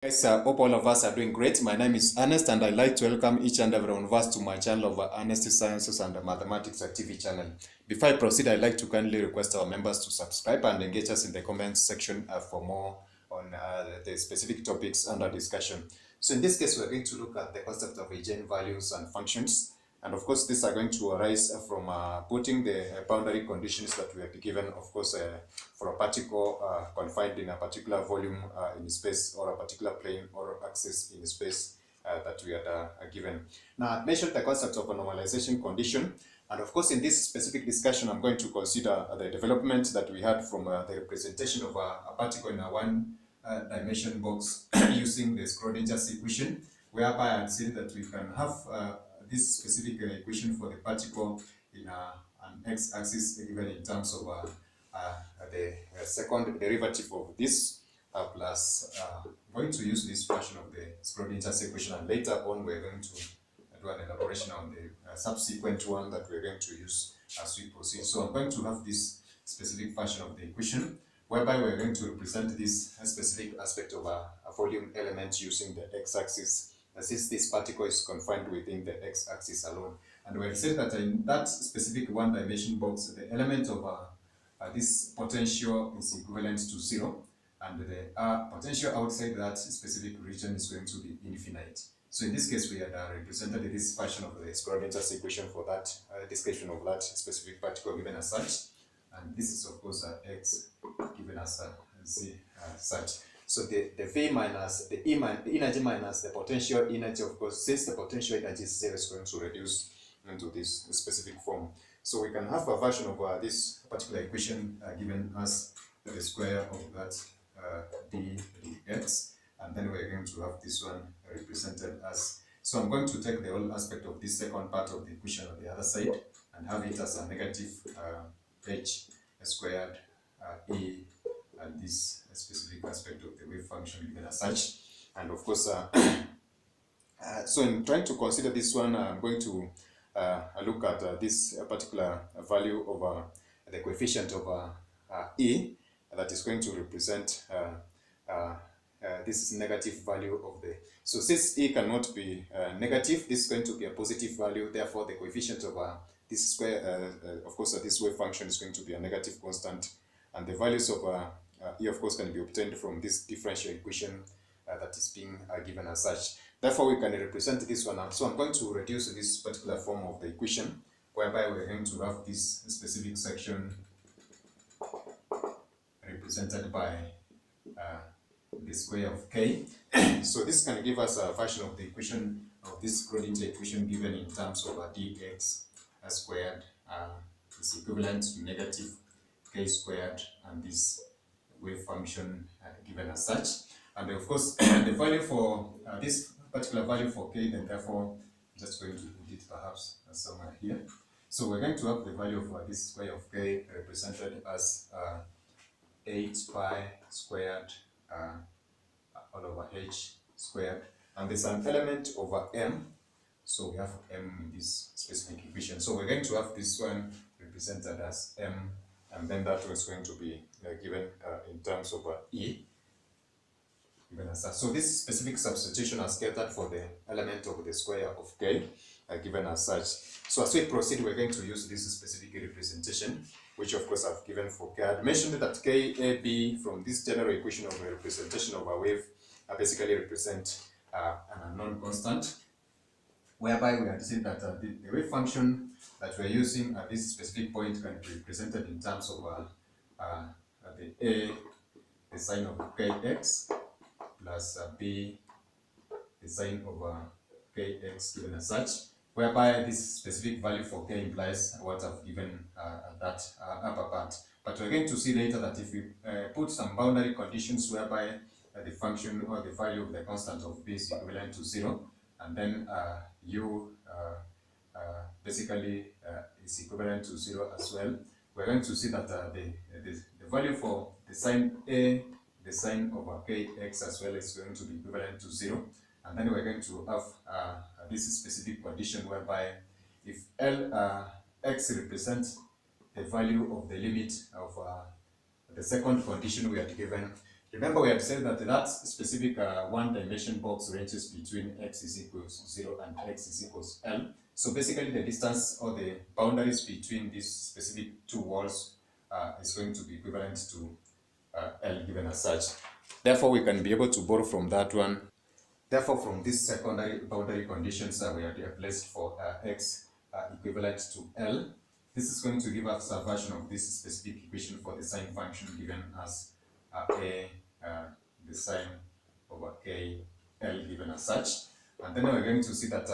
Yes, hope all of us are doing great. My name is Ernest, and I'd like to welcome each and every one of us to my channel of Ernest Sciences and Mathematics TV channel. Before I proceed, I'd like to kindly request our members to subscribe and engage us in the comments section for more on the specific topics under discussion. So in this case, we're going to look at the concept of eigenvalues and functions. And of course, these are going to arise from putting the boundary conditions that we have given, of course, for a particle confined in a particular volume in space, or a particular plane or axis in space that we had given. Now, I mentioned the concept of a normalization condition. And of course, in this specific discussion, I'm going to consider the development that we had from the representation of a particle in a one-dimension box using the Schrodinger's equation, whereby I'd say that we can have this specific equation for the particle in an x-axis given in terms of the second derivative of this plus I'm going to use this version of the Schrodinger's equation, and later on we're going to do an elaboration on the subsequent one that we're going to use as we proceed. So I'm going to have this specific version of the equation, whereby we're going to represent this specific aspect of a volume element using the x-axis, since this particle is confined within the x-axis alone. And we have said that in that specific one-dimension box, the element of this potential is equivalent to 0, and the potential outside that specific region is going to be infinite. So in this case, we had represented this version of the Schrodinger's equation for that description of that specific particle given as such. And this is, of course, x given as z such. So the V minus the energy minus the potential energy, of course, since the potential energy is 0, is going to reduce into this specific form. So we can have a version of this particular equation given as the square of that dx, and then we're going to have this one represented as. So I'm going to take the whole aspect of this second part of the equation on the other side and have it as a negative h squared e, and this specific aspect of the wave function given as such. And of course, so in trying to consider this one, I'm going to look at this particular value of the coefficient of e that is going to represent this negative value of the. So since e cannot be negative, this is going to be a positive value. Therefore, the coefficient of this square, of course, this wave function is going to be a negative constant, and the values of e, of course, can be obtained from this differential equation that is being given as such. Therefore, we can represent this one now. So I'm going to reduce this particular form of the equation, whereby we're going to have this specific section represented by the square of k. So this can give us a version of the equation of this Schrodinger equation given in terms of dx squared is equivalent to negative k squared, and this wave function given as such. And of course, the value for this particular value for k, then therefore I'm just going to put it perhaps somewhere here. So we're going to have the value of this square of k represented as 8 pi squared all over h squared, and there's an element over m, so we have m in this specific equation. So we're going to have this one represented as m, and then that was going to be given in terms of e given as such. So this specific substitution has catered for the element of the square of k given as such. So as we proceed, we're going to use this specific representation, which of course I've given for k. I mentioned that k, a, b from this general equation of a representation of a wave basically represent an unknown constant, whereby we had seen that the wave function that we're using at this specific point can be represented in terms of the a, the sine of kx, plus b, the sine of kx given as such, whereby this specific value for k implies what I've given at that upper part. But we're going to see later that if we put some boundary conditions whereby the function or the value of the constant of b is equivalent to 0, and then u basically is equivalent to 0 as well, we're going to see that the value for the sine a, the sine of kx as well, is going to be equivalent to 0. And then we're going to have this specific condition whereby if x represents the value of the limit of the second condition we had given, Remember we had said that that specific one-dimension box ranges between x is equals 0 and x is equals L. So basically the distance or the boundaries between these specific two walls is going to be equivalent to L given as such. Therefore we can be able to borrow from that one. Therefore from these secondary boundary conditions that we have placed for x equivalent to L, this is going to give us a version of this specific equation for the sine function given as the sine over k L given as such. And then we're going to see that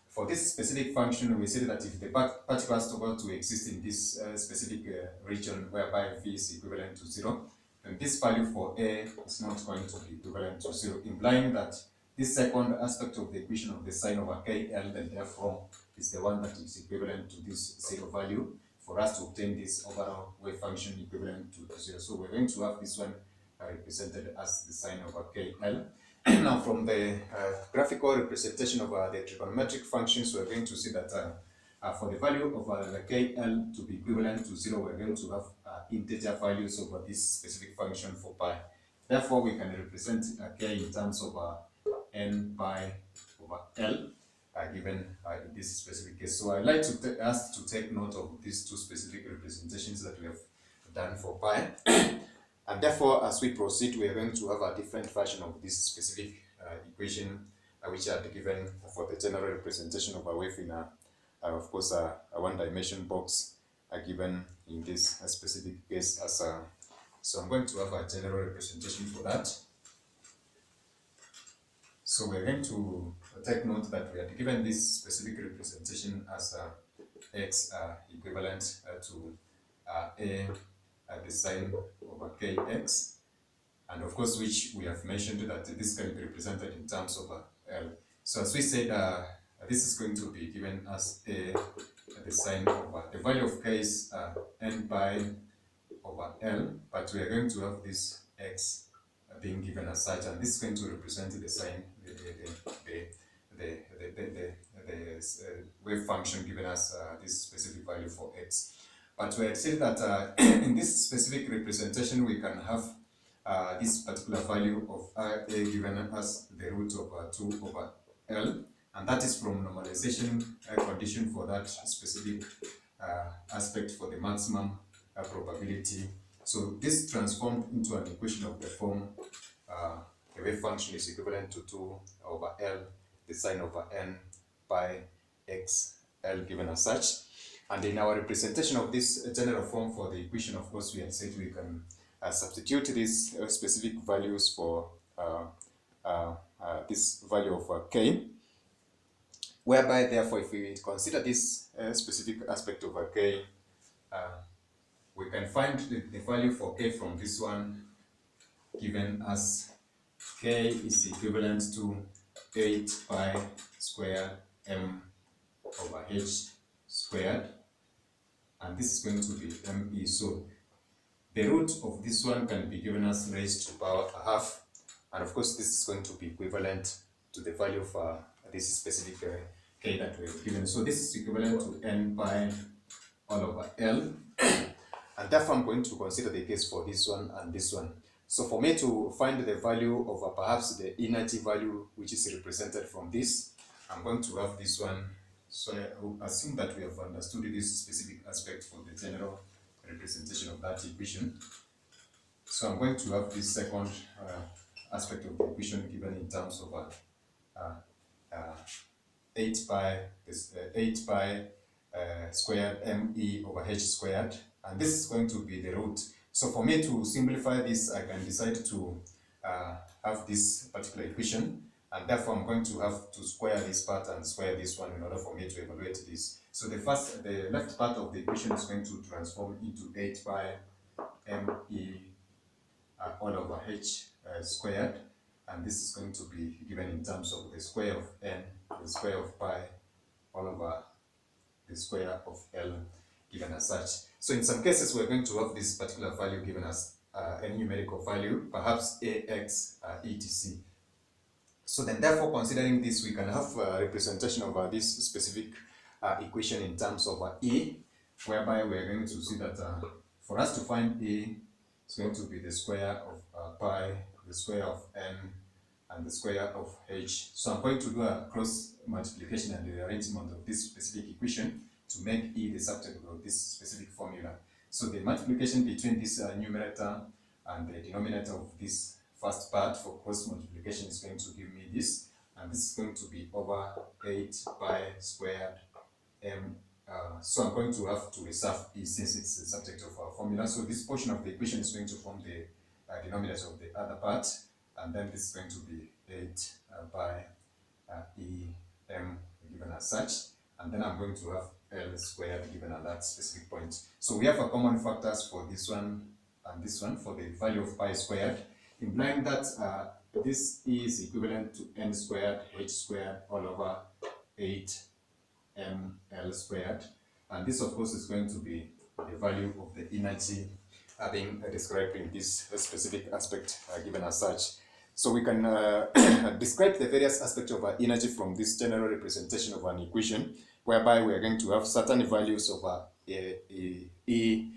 for this specific function, we see that if the particle has to exist in this specific region whereby v is equivalent to 0, then this value for a is not going to be equivalent to 0, implying that this second aspect of the equation of the sine over kl, then therefore is the one that is equivalent to this 0 value for us to obtain this overall wave function equivalent to 0. So we're going to have this one represented as the sine over kl. Now from the graphical representation of the trigonometric functions, we're going to see that for the value of the kl to be equivalent to 0, we're going to have integer values over this specific function for pi. Therefore, we can represent k in terms of n pi over l given in this specific case. So I'd like to ask to take note of these two specific representations that we have done for pi. And therefore, as we proceed, we are going to have a different version of this specific equation, which are given for the general representation of a wave in of course, a one-dimension box given in this specific case as a. So I'm going to have a general representation for that. So we're going to take note that we are given this specific representation as x equivalent to a the sine over kx, and of course which we have mentioned that this can be represented in terms of L. So as we said, this is going to be given as a the sine over the value of k is n pi over L, but we are going to have this x being given as such, and this is going to represent the sine, the wave function given as this specific value for x. But we had said that in this specific representation, we can have this particular value of a given as the root of 2 over L, and that is from normalization condition for that specific aspect for the maximum probability. So this transformed into an equation of the form the wave function is equivalent to 2 over L, the sine over n pi x L given as such. And in our representation of this general form for the equation, of course, we had said we can substitute these specific values for this value of k, whereby, therefore, if we consider this specific aspect of k, we can find the value for k from this one given as k is equivalent to 8 pi squared m over h squared, and this is going to be me. So the root of this one can be given as raised to power a half, and of course this is going to be equivalent to the value of this specific k that we have given. So this is equivalent to n pi all over L, and therefore I'm going to consider the case for this one and this one. So for me to find the value of perhaps the inertia value which is represented from this, I'm going to have this one. So I will assume that we have understood this specific aspect for the general representation of that equation. So I'm going to have this second aspect of the equation given in terms of 8 pi squared me over h squared, and this is going to be the root. So for me to simplify this, I can decide to have this particular equation, and therefore I'm going to have to square this part and square this one in order for me to evaluate this. So the left part of the equation is going to transform into 8 pi me all over h squared, and this is going to be given in terms of the square of n, the square of pi all over the square of L given as such. So in some cases we're going to have this particular value given as a numerical value, perhaps ax etc. So then therefore, considering this, we can have a representation of this specific equation in terms of a, whereby we're going to see that for us to find a, it's going to be the square of pi, the square of n, and the square of h. So I'm going to do a cross multiplication and rearrangement of this specific equation to make e the subject of this specific formula. So the multiplication between this numerator and the denominator of this first part for cross multiplication is going to give me this, and this is going to be over 8 pi squared m. So I'm going to have to reserve e since it's the subject of our formula. So this portion of the equation is going to form the denominator of the other part, and then this is going to be 8 pi e m given as such, and then I'm going to have L squared given at that specific point. So we have a common factors for this one and this one for the value of pi squared, implying that this is equivalent to n squared h squared all over 8 m L squared, and this of course is going to be the value of the energy being described in this specific aspect given as such. So we can describe the various aspects of energy from this general representation of an equation, whereby we are going to have certain values of E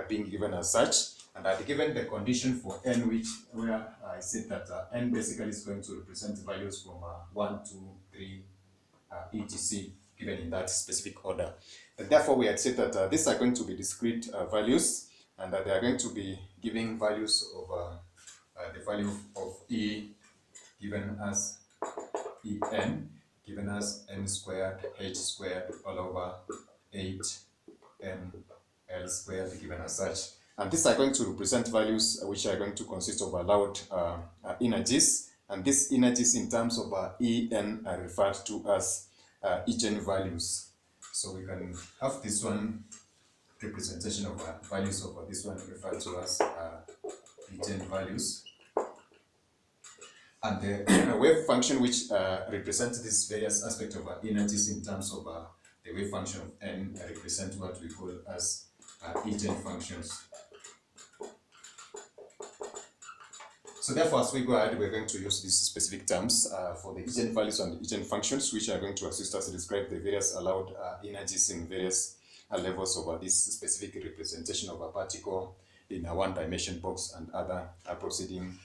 being given as such, and given the condition for n, where I said that n basically is going to represent values from 1, 2, 3, etc., given in that specific order. And therefore, we had said that these are going to be discrete values, and that they are going to be giving values of the value of E given as En, given as n squared h squared all over 8 n L squared given as such. And these are going to represent values which are going to consist of allowed energies, and these energies in terms of En are referred to as eigenvalues. So we can have this one representation of values of this one referred to as eigenvalues, and the wave function which represents these various aspects of energies in terms of the wave function of n represent what we call as eigenfunctions. So therefore, as we go ahead, we're going to use these specific terms for the eigenvalues and eigenfunctions, which are going to assist us to describe the various allowed energies in various levels of this specific representation of a particle in a one-dimension box, and other proceeding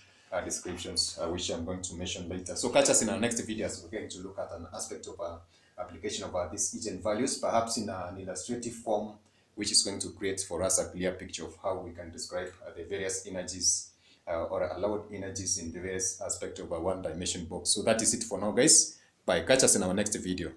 descriptions, which I'm going to mention later. So catch us in our next videos. We're going to look at an aspect of application of these eigenvalues, perhaps in an illustrative form, which is going to create for us a clear picture of how we can describe the various energies or allowed energies in the various aspects of a one-dimension box. So that is it for now, guys. Bye. Catch us in our next video.